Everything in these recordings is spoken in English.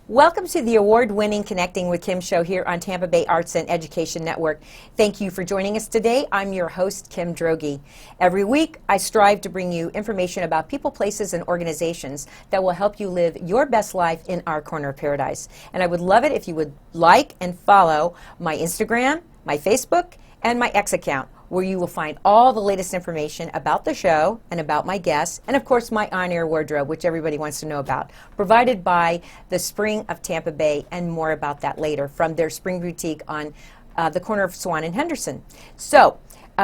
Welcome to the award-winning Connecting with Kim show here on Tampa Bay Arts and Education Network. Thank you for joining us today. I'm your host, Kim Droege. Every week, I strive to bring you information about people, places, and organizations that will help you live your best life in our corner of paradise. And I would love it if you would like and follow my Instagram, my Facebook, and my X account, where you will find all the latest information about the show and about my guests, and of course my on-air wardrobe, which everybody wants to know about, provided by the Spring of Tampa Bay, and more about that later from their Spring Boutique on the corner of Swann and Henderson. So,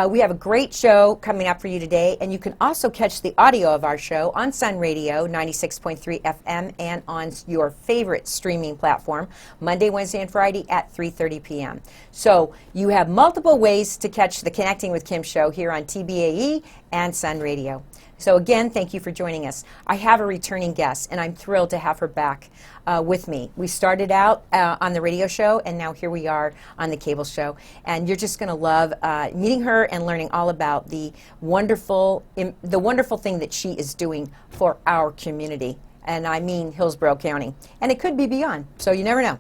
we have a great show coming up for you today, and you can also catch the audio of our show on Sun Radio 96.3 FM and on your favorite streaming platform Monday, Wednesday, and Friday at 3:30 p.m. So you have multiple ways to catch the Connecting with Kim show here on TBAE and Sun Radio. So again, thank you for joining us. I have a returning guest, and I'm thrilled to have her back with me. We started out on the radio show, and now here we are on the cable show. And you're just going to love meeting her and learning all about the wonderful thing that she is doing for our community. And I mean Hillsborough County. And it could be beyond, so you never know.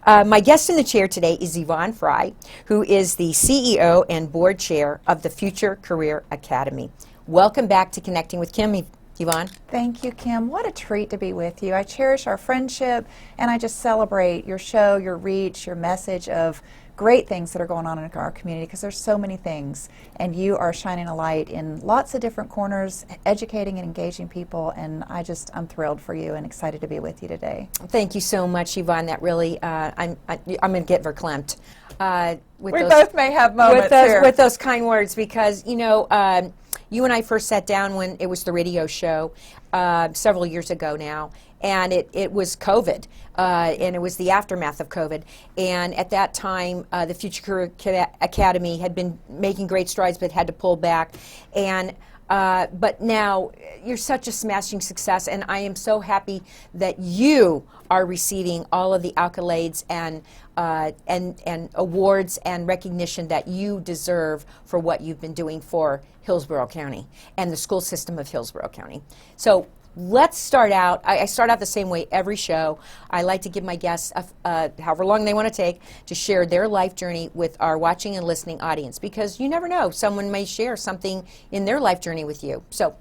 My guest in the chair today is Yvonne Fry, who is the CEO and board chair of the Future Career Academy. Welcome back to Connecting with Kim, Yvonne. Thank you, Kim. What a treat to be with you. I cherish our friendship, and I just celebrate your show, your reach, your message of great things that are going on in our community, because there's so many things, and you are shining a light in lots of different corners, educating and engaging people, and I'm thrilled for you and excited to be with you today. Thank you so much, Yvonne. That really, I'm going to get verklempt. We both may have moments here. With those kind words, because, you know, you and I first sat down when it was the radio show several years ago now, and it was COVID, and it was the aftermath of COVID. And at that time, the Future Career Academy had been making great strides, but had to pull back. And but now you're such a smashing success, and I am so happy that you are receiving all of the accolades and awards and recognition that you deserve for what you've been doing for Hillsborough County and the school system of Hillsborough County. So let's start out. I start out the same way every show. I like to give my guests, however long they want to take, to share their life journey with our watching and listening audience, because you never know, someone may share something in their life journey with you. So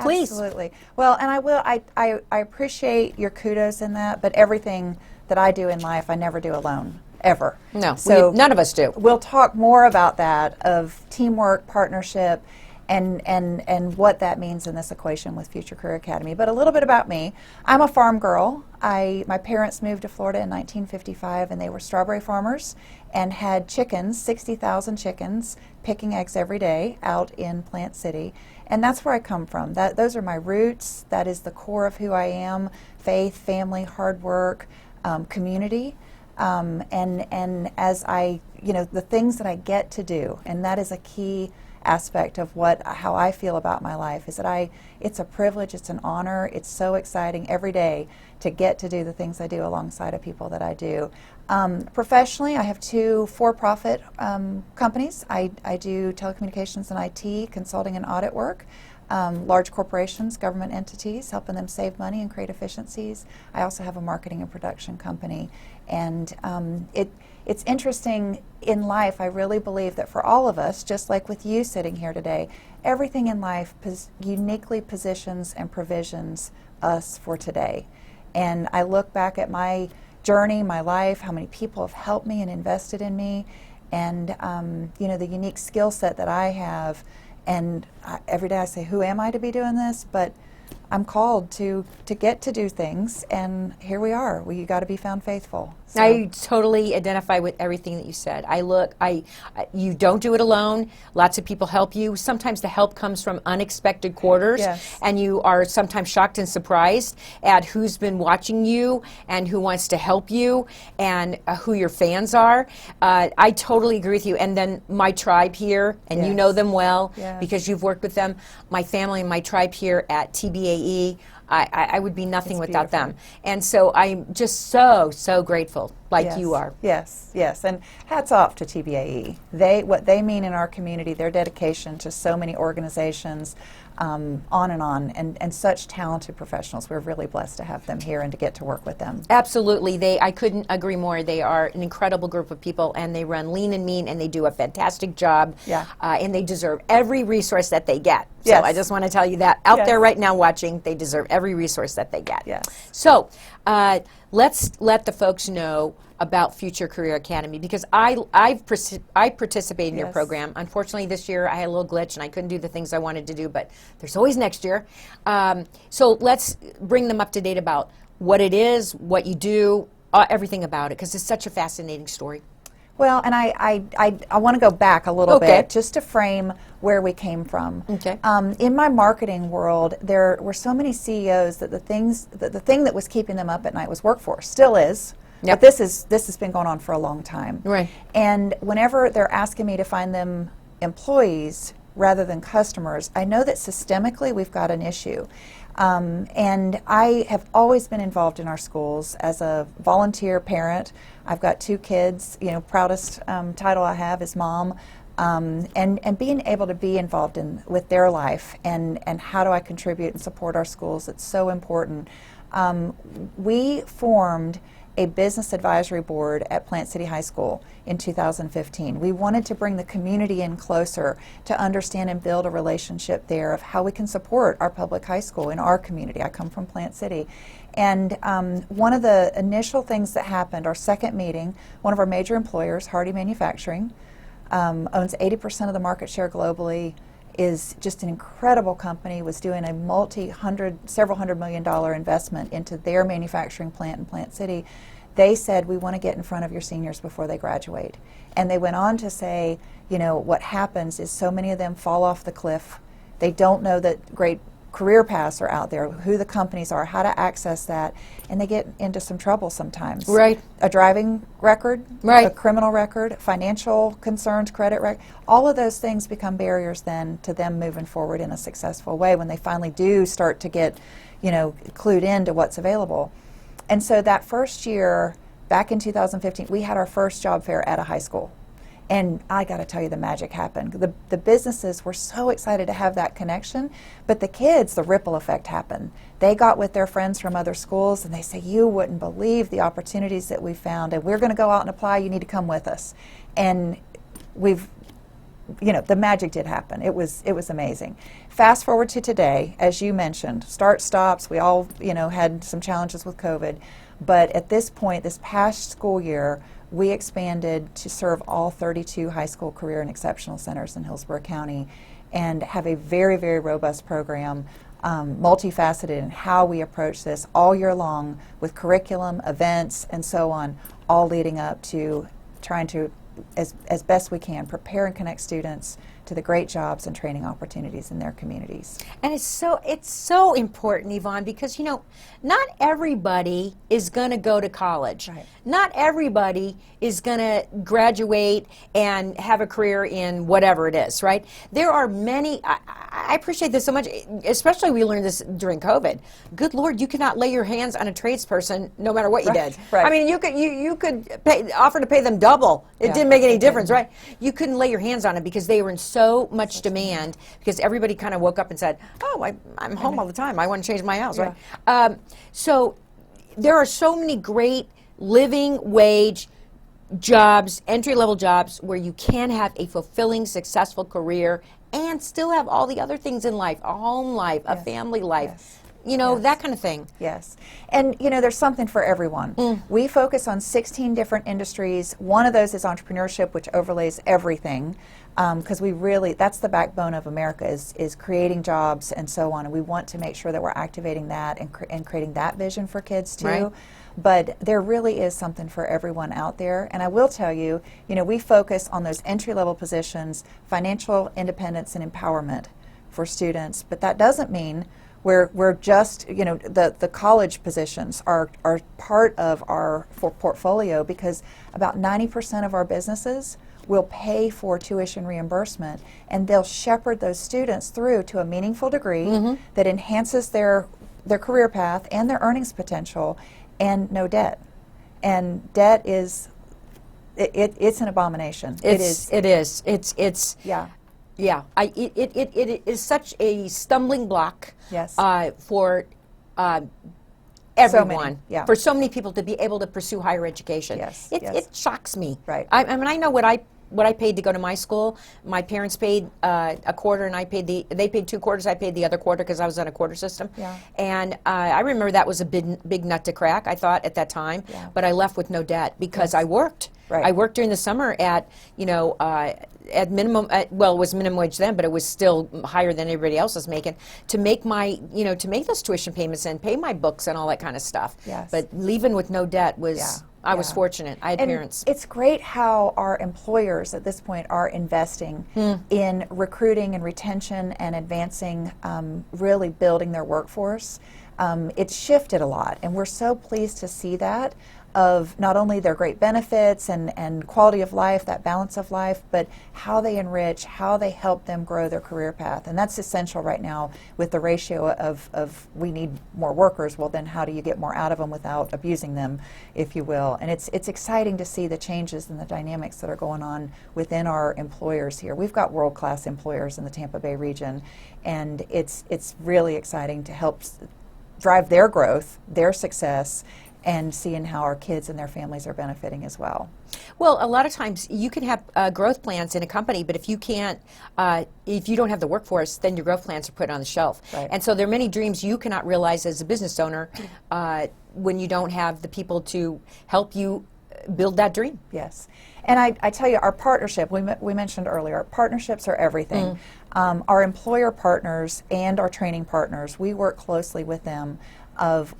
please. Absolutely. Well, and I appreciate your kudos in that, but everything that I do in life, I never do alone, ever. No, so none of us do. We'll talk more about that, of teamwork, partnership, and what that means in this equation with Future Career Academy. But a little bit about me. I'm a farm girl. My parents moved to Florida in 1955, and they were strawberry farmers and had chickens, 60,000 chickens, picking eggs every day out in Plant City. And that's where I come from. Those are my roots. That is the core of who I am: faith, family, hard work, community. And as the things that I get to do, and that is a key aspect of how I feel about my life, is that it's a privilege, it's an honor, it's so exciting every day to get to do the things I do alongside of people that I do. Professionally, I have 2 for-profit companies. I do telecommunications and IT, consulting and audit work. Large corporations, government entities, helping them save money and create efficiencies. I also have a marketing and production company. And it's interesting in life. I really believe that for all of us, just like with you sitting here today, everything in life uniquely positions and provisions us for today. And I look back at my journey, my life, how many people have helped me and invested in me, and the unique skill set that I have. And every day I say, who am I to be doing this? But I'm called to get to do things, and here we are. We got to be found faithful. So. I totally identify with everything that you said. You don't do it alone. Lots of people help you. Sometimes the help comes from unexpected quarters, yes. And you are sometimes shocked and surprised at who's been watching you and who wants to help you and who your fans are. I totally agree with you. And then my tribe here, and yes. You know them well yes. because you've worked with them. My family and my tribe here at TBAE. I would be nothing without them. And so I'm just so grateful. like Yes. you are. Yes, yes, and hats off to TBAE. What they mean in our community, their dedication to so many organizations, on and such talented professionals. We're really blessed to have them here and to get to work with them. Absolutely. I couldn't agree more. They are an incredible group of people, and they run lean and mean, and they do a fantastic job. Yeah. And they deserve every resource that they get. So Yes. I just want to tell you that out Yes. there right now watching, they deserve every resource that they get. Yes. So let's let the folks know about Future Career Academy, because I participate in your Yes. program. Unfortunately, this year I had a little glitch and I couldn't do the things I wanted to do, but there's always next year. So let's bring them up to date about what it is, what you do, everything about it, because it's such a fascinating story. Well, and I want to go back a little Okay. bit just to frame where we came from. Okay. In my marketing world, there were so many CEOs that the thing that was keeping them up at night was workforce, still is. Yep. But this has been going on for a long time. Right. And whenever they're asking me to find them employees rather than customers, I know that systemically we've got an issue. And I have always been involved in our schools as a volunteer parent. I've got 2 kids. You know, proudest title I have is mom. And being able to be involved with their life and how do I contribute and support our schools, it's so important. We formed a business advisory board at Plant City High School in 2015. We wanted to bring the community in closer to understand and build a relationship there of how we can support our public high school in our community. I come from Plant City. And one of the initial things that happened, our second meeting, one of our major employers, Hardy Manufacturing, owns 80% of the market share globally, is just an incredible company, was doing a several hundred million dollar investment into their manufacturing plant in Plant City. They said, we want to get in front of your seniors before they graduate. And they went on to say, you know, what happens is so many of them fall off the cliff. They don't know that great career paths are out there, who the companies are, how to access that, and they get into some trouble sometimes. Right. A driving record, Right. a criminal record, financial concerns, credit record, all of those things become barriers then to them moving forward in a successful way when they finally do start to get, you know, clued into what's available. And so that first year, back in 2015, we had our first job fair at a high school. And I got to tell you, the magic happened. The businesses were so excited to have that connection, but the kids, the ripple effect happened. They got with their friends from other schools, and they say, you wouldn't believe the opportunities that we found, and we're going to go out and apply. You need to come with us. And we've, you know, the magic did happen. It was amazing. Fast forward to today, as you mentioned, start stops. We all, you know, had some challenges with COVID, but at this point, this past school year, we expanded to serve all 32 high school career and exceptional centers in Hillsborough County and have a very, very robust program, multifaceted in how we approach this all year long with curriculum, events, and so on, all leading up to trying to, as best we can, prepare and connect students to the great jobs and training opportunities in their communities. And it's so important, Yvonne, because, you know, not everybody is going to go to college. Right. Not everybody is going to graduate and have a career in whatever it is, right? There are many, I appreciate this so much, especially we learned this during COVID. Good Lord, you cannot lay your hands on a tradesperson no matter what you Right, did. right. I mean, you could offer to pay them double. It Yeah, didn't make any it difference, didn't. right? You couldn't lay your hands on it because they were in so much demand, because everybody kind of woke up and said, oh, I'm home all the time. I want to change my house, Yeah. right? So there are so many great living wage jobs, entry-level jobs, where you can have a fulfilling, successful career and still have all the other things in life, a home life, a Yes. family life, Yes. you know, Yes. that kind of thing. Yes. And, you know, there's something for everyone. We focus on 16 different industries. One of those is entrepreneurship, which overlays everything, because we really, that's the backbone of America, is creating jobs and so on. And we want to make sure that we're activating that and creating that vision for kids, too. Right. But there really is something for everyone out there. And I will tell you, you know, we focus on those entry-level positions, financial independence and empowerment for students. But that doesn't mean we're just, you know, the college positions are part of our portfolio, because about 90% of our businesses will pay for tuition reimbursement, and they'll shepherd those students through to a meaningful degree that enhances their career path and their earnings potential, and no debt. And debt is, it's an abomination. It is. It's Yeah. yeah. It is such a stumbling block. Yes. For So many, everyone, yeah. for so many people to be able to pursue higher education. Yes, It, yes. it shocks me. Right. I mean, I know what I paid to go to my school. My parents paid a quarter, and they paid 2 quarters. I paid the other quarter because I was on a quarter system. Yeah. And I remember that was a big nut to crack, I thought, at that time. Yeah. But I left with no debt because Yes. I worked. Right. I worked during the summer at, at minimum, well, it was minimum wage then, but it was still higher than everybody else was making, to make my, to make those tuition payments and pay my books and all that kind of stuff. Yes. But leaving with no debt was, Yeah. I was Yeah. fortunate. I had And parents. it's great how our employers at this point are investing in recruiting and retention and advancing, really building their workforce. It's shifted a lot, and we're so pleased to see that, of not only their great benefits and quality of life, that balance of life, but how they enrich, how they help them grow their career path. And that's essential right now with the ratio of we need more workers. Well, then how do you get more out of them without abusing them, if you will? And it's exciting to see the changes and the dynamics that are going on within our employers here. We've got world-class employers in the Tampa Bay region, and it's really exciting to help drive their growth, their success, and seeing how our kids and their families are benefiting as well. Well, a lot of times you can have growth plans in a company, but if you can't, if you don't have the workforce, then your growth plans are put on the shelf. Right. And so there are many dreams you cannot realize as a business owner when you don't have the people to help you build that dream. Yes. And I tell you, our partnership, we mentioned earlier, our partnerships are everything. Our employer partners and our training partners, we work closely with them of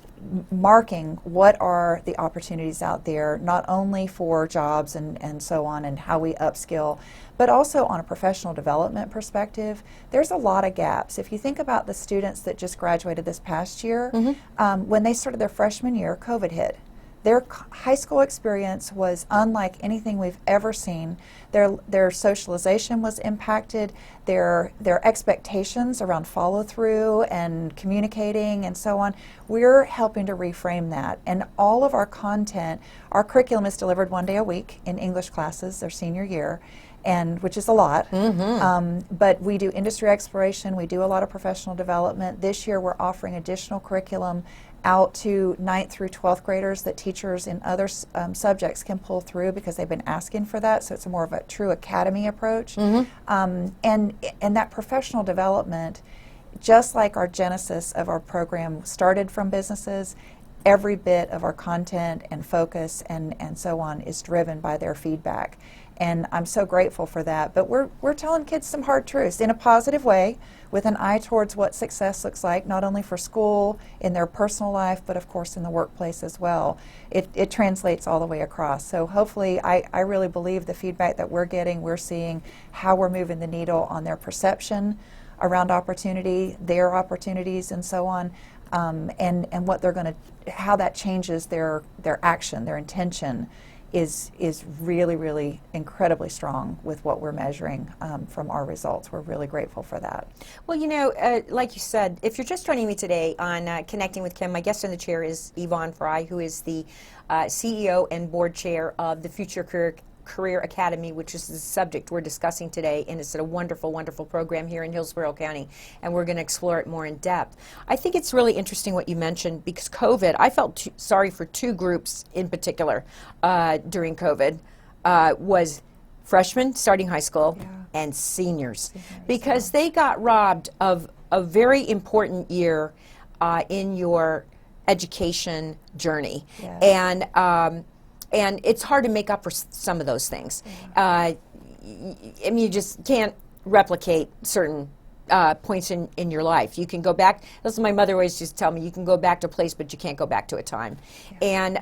marking what are the opportunities out there, not only for jobs and so on and how we upskill, but also on a professional development perspective. There's a lot of gaps. If you think about the students that just graduated this past year, when they started their freshman year, COVID hit. Their high school experience was unlike anything we've ever seen. Their socialization was impacted. Their expectations around follow through and communicating and so on. We're helping to reframe that. And all of our content, our curriculum is delivered 1 day a week in English classes their senior year, and which is a lot. But we do industry exploration. We do a lot of professional development. This year we're offering additional curriculum out to 9th through 12th graders that teachers in other subjects can pull through because they've been asking for that. So it's more of a true academy approach. And that professional development, just like our genesis of our program started from businesses, every bit of our content and focus and so on is driven by their feedback. And I'm so grateful for that. But we're telling kids some hard truths in a positive way, with an eye towards what success looks like, not only for school, in their personal life, but of course in the workplace as well. It translates all the way across. So hopefully, I really believe the feedback that we're getting, we're seeing how we're moving the needle on their perception around opportunity, their opportunities, and so on, and what they're going to, how that changes their action, their intention. Is really, really incredibly strong with what we're measuring from our results. We're really grateful for that. Well, like you said, if you're just joining me today on Connecting with Kim, my guest in the chair is Yvonne Fry, who is the CEO and board chair of the Future Career Academy, which is the subject we're discussing today, and it's a wonderful, wonderful program here in Hillsborough County, and we're going to explore it more in depth. I think it's really interesting what you mentioned, because COVID, I felt sorry for 2 groups in particular during COVID, was freshmen starting high school and seniors, because they got robbed of a very important year in your education journey. And it's hard to make up for some of those things. I mean, you just can't replicate certain points in your life. You can go back, that's what my mother always used to tell me, you can go back to a place, but you can't go back to a time. And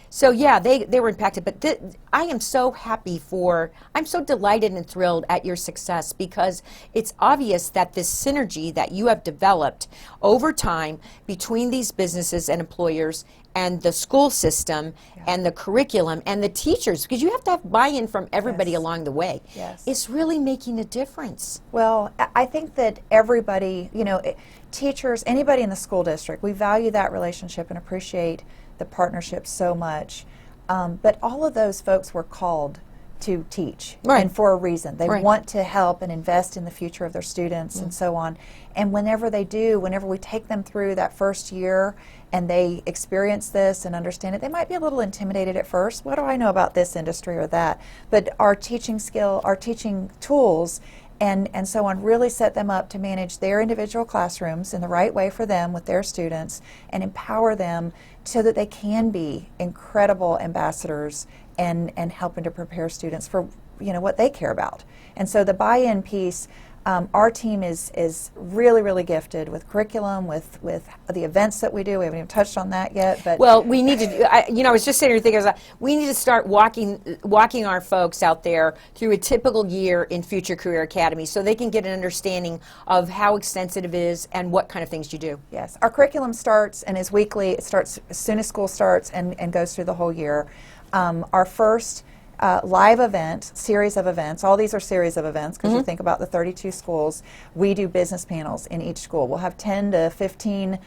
so yeah, they were impacted, but I am so happy I'm so delighted and thrilled at your success, because it's obvious that this synergy that you have developed over time between these businesses and employers and the school system and the curriculum and the teachers, because you have to have buy-in from everybody along the way. It's really making a difference. Well, I think that everybody, teachers, anybody in the school district, we value that relationship and appreciate the partnership so much. But all of those folks were called to teach, Right. and for a reason. They Right. want to help and invest in the future of their students and so on. And whenever they do, whenever we take them through that first year and they experience this and understand it, they might be a little intimidated at first. What do I know about this industry or that? But our teaching skill, our teaching tools, and so on really set them up to manage their individual classrooms in the right way for them with their students and empower them so that they can be incredible ambassadors and helping to prepare students for what they care about. And so the buy-in piece, our team is really, really gifted with curriculum, with the events that we do. We haven't even touched on that yet. But Well, we need to. I was just sitting here thinking, we need to start walking our folks out there through a typical year in Future Career Academy, so they can get an understanding of how extensive it is and what kind of things you do. yes, our curriculum starts and is weekly. It starts as soon as school starts and goes through the whole year. Our first live event, series of events, all these are series of events because you think about the 32 schools, we do business panels in each school. We'll have 10 to 15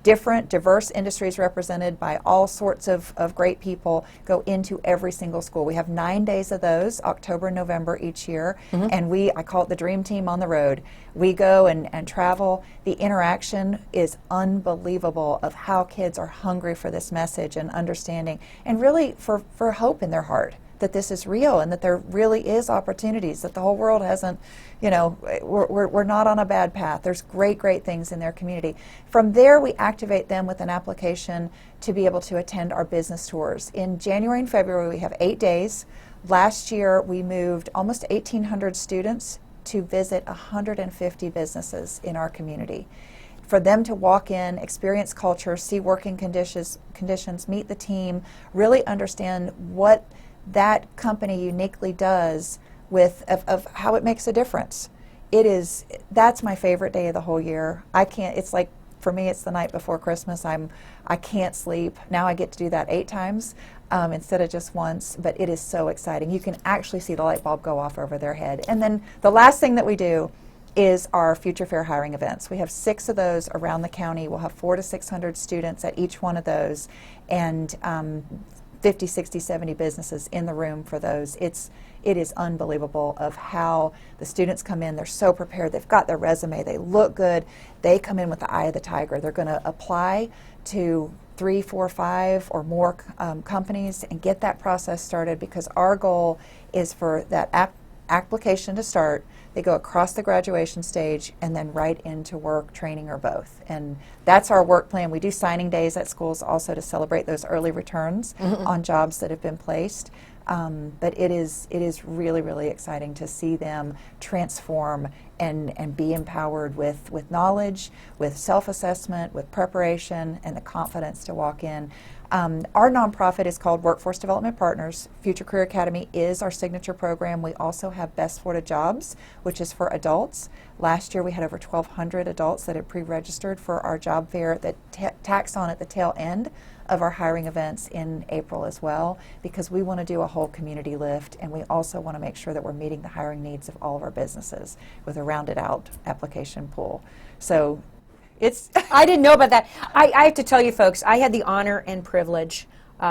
different, diverse industries represented by all sorts of great people go into every single school. We have 9 days of those, October and November each year, and I call it the Dream Team on the road. We go and travel. The interaction is unbelievable of how kids are hungry for this message and understanding, and really for hope in their heart that this is real and that there really is opportunities, that the whole world hasn't, we're not on a bad path. There's great things in their community. From there, we activate them with an application to be able to attend our business tours. In January and February, we have 8 days. Last year, we moved almost 1,800 students to visit 150 businesses in our community. For them to walk in, experience culture, see working conditions, meet the team, really understand what that company uniquely does of how it makes a difference. That's my favorite day of the whole year. It's like, for me, it's the night before Christmas. I can't sleep. Now I get to do that 8 times instead of just once, but it is so exciting. You can actually see the light bulb go off over their head. And then the last thing that we do is our Future Fair hiring events. We have 6 of those around the county. We'll have 400 to 600 students at each one of those, and 50, 60, 70 businesses in the room for those. It is unbelievable of how the students come in. They're so prepared. They've got their resume. They look good. They come in with the eye of the tiger. They're going to apply to 3, 4, 5 or more companies and get that process started, because our goal is for that application to start. They go across the graduation stage and then right into work, training, or both. And that's our work plan. We do signing days at schools also to celebrate those early returns on jobs that have been placed. But it is really, really exciting to see them transform and be empowered with knowledge, with self-assessment, with preparation, and the confidence to walk in. Our nonprofit is called Workforce Development Partners. Future Career Academy is our signature program. We also have Best Florida Jobs, which is for adults. Last year we had over 1,200 adults that had pre-registered for our job fair that tacks on at the tail end of our hiring events in April as well, because we want to do a whole community lift, and we also want to make sure that we're meeting the hiring needs of all of our businesses with a rounded out application pool. So I didn't know about that. I have to tell you, folks, I had the honor and privilege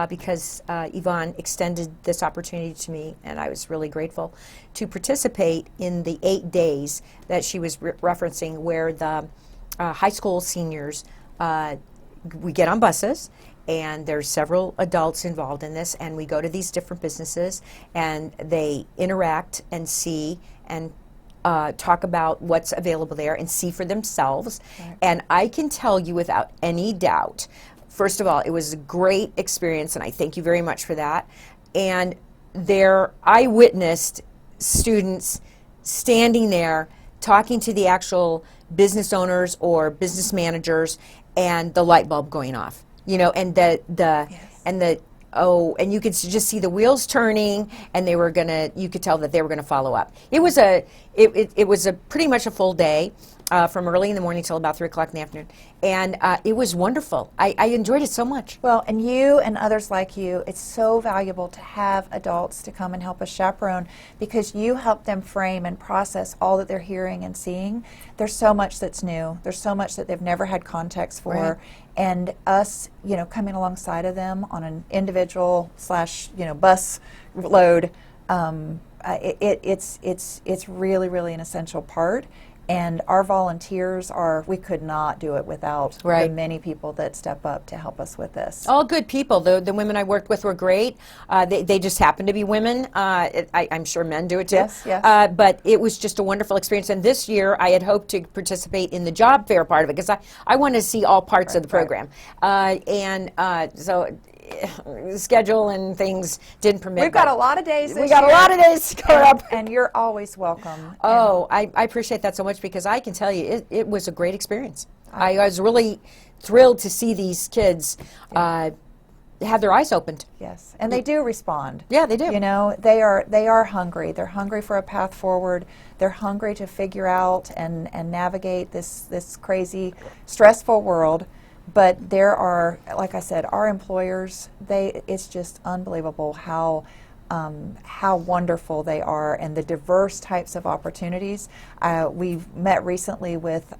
because Yvonne extended this opportunity to me, and I was really grateful to participate in the 8 days that she was referencing, where the high school seniors, we get on buses, and there's several adults involved in this, and we go to these different businesses, and they interact and see and talk about what's available there and see for themselves. Right. And I can tell you without any doubt, first of all, it was a great experience, and I thank you very much for that. And I witnessed students standing there talking to the actual business owners or business managers, and the light bulb going off, and and you could just see the wheels turning, and you could tell that they were gonna follow up. It was pretty much a full day, from early in the morning till about 3 o'clock in the afternoon, and it was wonderful. I enjoyed it so much. Well, and you and others like you, it's so valuable to have adults to come and help us chaperone, because you help them frame and process all that they're hearing and seeing. There's so much that's new. There's so much that they've never had context for. Right. and us, coming alongside of them on an individual / bus load, it's really, really an essential part. And our volunteers we could not do it without the many people that step up to help us with this. All good people. The women I worked with were great. They just happen to be women. I'm sure men do it too. Yes, yes. But it was just a wonderful experience. And this year I had hoped to participate in the job fair part of it because I want to see all parts of the program. So schedule and things didn't permit. We've got a lot of days this We got year, a lot of days coming up. And you're always welcome. Oh, I appreciate that so much because I can tell you it was a great experience. I was really thrilled to see these kids have their eyes opened. Yes, and they do respond. Yeah, they do. They are hungry. They're hungry for a path forward. They're hungry to figure out and navigate this crazy, stressful world. But there are, like I said, our employers, it's just unbelievable how wonderful they are and the diverse types of opportunities. We've met recently with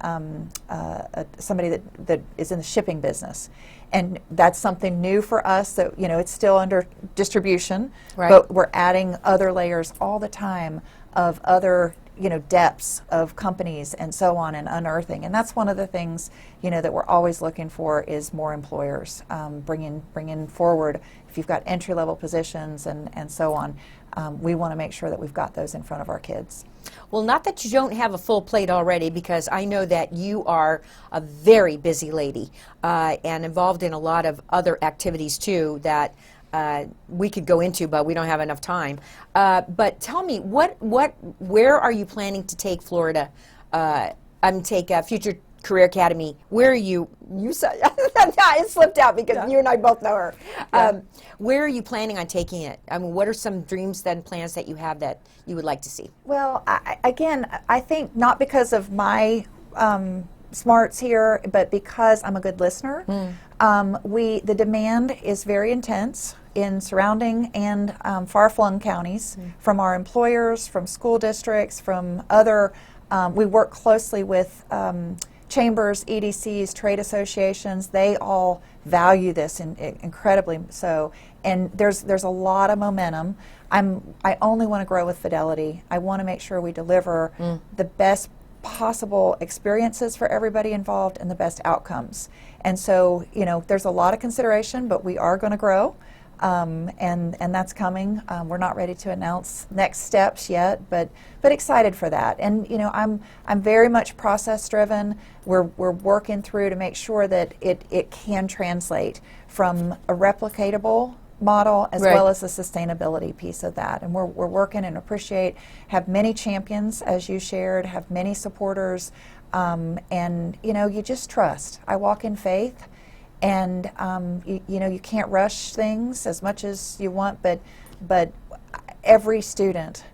somebody that is in the shipping business. And that's something new for us that, it's still under distribution, but we're adding other layers all the time of other depths of companies and so on, and unearthing. And that's one of the things, that we're always looking for is more employers, bringing forward, if you've got entry-level positions and so on, we want to make sure that we've got those in front of our kids. Well, not that you don't have a full plate already, because I know that you are a very busy lady and involved in a lot of other activities too that we could go into, but we don't have enough time. But tell me, where are you planning to take Florida? Take Future Career Academy. Where are you said it slipped out because you and I both know her. Where are you planning on taking it? I mean, what are some dreams and plans that you have that you would like to see? Well, I think not because of my smarts here, but because I'm a good listener. The demand is very intense in surrounding and far-flung counties from our employers, from school districts, from other. We work closely with chambers, EDCs, trade associations. They all value this incredibly so, and there's a lot of momentum. I only want to grow with fidelity. I want to make sure we deliver the best possible experiences for everybody involved and the best outcomes. And so, there's a lot of consideration, but we are going to grow, and that's coming. We're not ready to announce next steps yet, but excited for that. And I'm very much process driven. We're working through to make sure that it can translate from a replicatable model as well as the sustainability piece of that. And we're working and have many champions, as you shared, have many supporters, and you just trust. I walk in faith, and you can't rush things as much as you want, but every student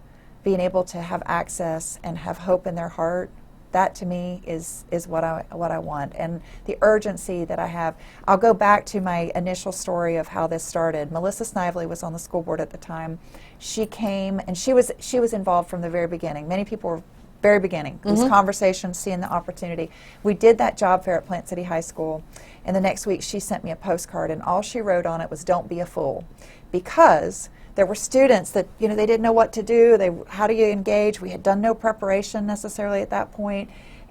being able to have access and have hope in their heart, that to me is what I want. And the urgency that I have, I'll go back to my initial story of how this started. Melissa Snively was on the school board at the time. She came and she was involved from the very beginning. Many people were very beginning, these conversations, seeing the opportunity. We did that job fair at Plant City High School, and the next week she sent me a postcard, and all she wrote on it was, "Don't be a fool," because there were students that, they didn't know what to do. How do you engage? We had done no preparation necessarily at that point,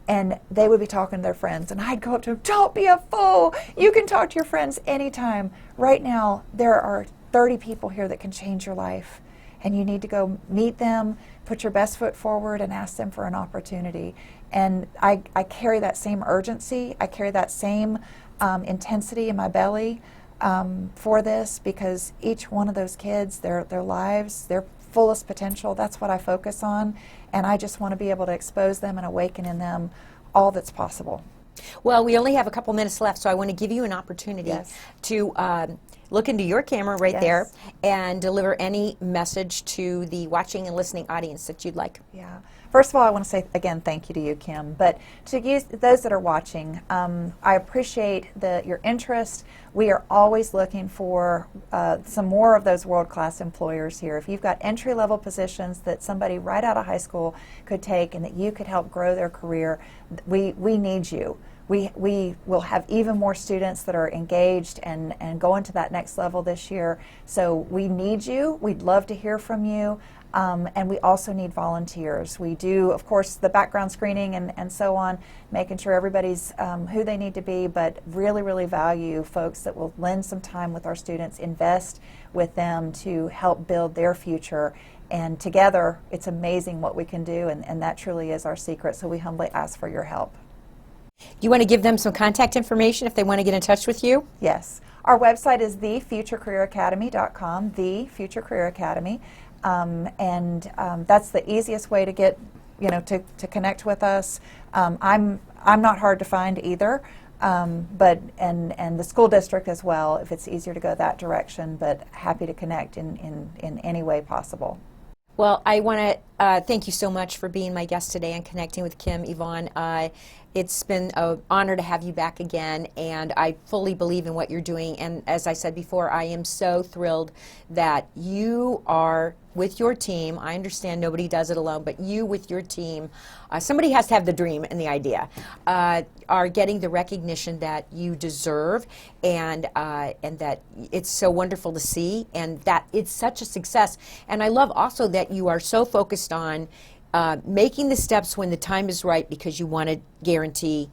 and they would be talking to their friends, and I'd go up to them, "Don't be a fool. You can talk to your friends anytime. Right now, there are 30 people here that can change your life, and you need to go meet them, put your best foot forward, and ask them for an opportunity." And I carry that same urgency. I carry that same intensity in my belly for this, because each one of those kids, their lives, their fullest potential, that's what I focus on, and I just want to be able to expose them and awaken in them all that's possible. Well, we only have a couple minutes left, so I want to give you an opportunity to look into your camera there and deliver any message to the watching and listening audience that you'd like. Yeah. First of all, I want to say again thank you to you, Kim. But to those that are watching, I appreciate your interest. We are always looking for some more of those world-class employers here. If you've got entry-level positions that somebody right out of high school could take and that you could help grow their career, we need you. we will have even more students that are engaged and going to that next level this year. So we need you. We'd love to hear from you. And we also need volunteers. We do, of course, the background screening and so on, making sure everybody's who they need to be, but really, really value folks that will lend some time with our students, invest with them to help build their future. And together, it's amazing what we can do, and that truly is our secret. So we humbly ask for your help. You want to give them some contact information if they want to get in touch with you? Yes. Our website is thefuturecareeracademy.com, The Future Career Academy. That's the easiest way to get, to connect with us. I'm not hard to find either, but the school district as well, if it's easier to go that direction, but happy to connect in any way possible. Well, I want to thank you so much for being my guest today and connecting with Kim, Yvonne. It's been an honor to have you back again, and I fully believe in what you're doing. And as I said before, I am so thrilled that you are with your team. I understand nobody does it alone, but you with your team, somebody has to have the dream and the idea, are getting the recognition that you deserve, and that it's so wonderful to see, and that it's such a success. And I love also that you are so focused on making the steps when the time is right, because you want to guarantee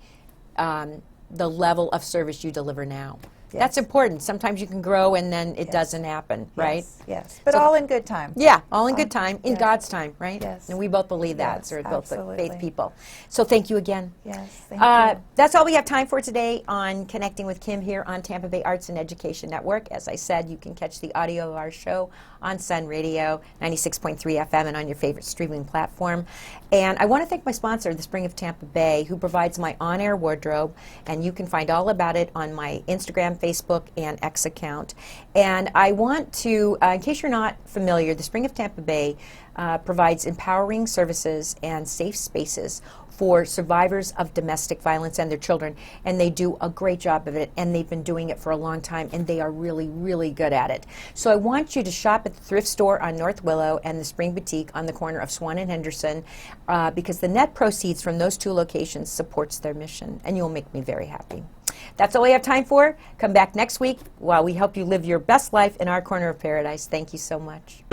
the level of service you deliver now. Yes. That's important. Sometimes you can grow and then it doesn't happen, right? Yes, but So- all in good time. Yeah, all in good time, in yes. God's time, right? Yes. And we both believe that, Yes, so we're both absolutely. faith people. So thank you again. Yes, thank you. That's all we have time for today on Connecting with Kim here on Tampa Bay Arts and Education Network. As I said, you can catch the audio of our show on Sun Radio, 96.3 FM, and on your favorite streaming platform. And I want to thank my sponsor, the Spring of Tampa Bay, who provides my on-air wardrobe, and you can find all about it on my Instagram, Facebook, and X account. And I want to, in case you're not familiar, the Spring of Tampa Bay provides empowering services and safe spaces for survivors of domestic violence and their children, and they do a great job of it, and they've been doing it for a long time, and they are really, really good at it. So I want you to shop at the thrift store on North Willow and the Spring Boutique on the corner of Swann and Henderson, because the net proceeds from those two locations supports their mission, and you'll make me very happy. That's all we have time for. Come back next week while we help you live your best life in our corner of paradise. Thank you so much.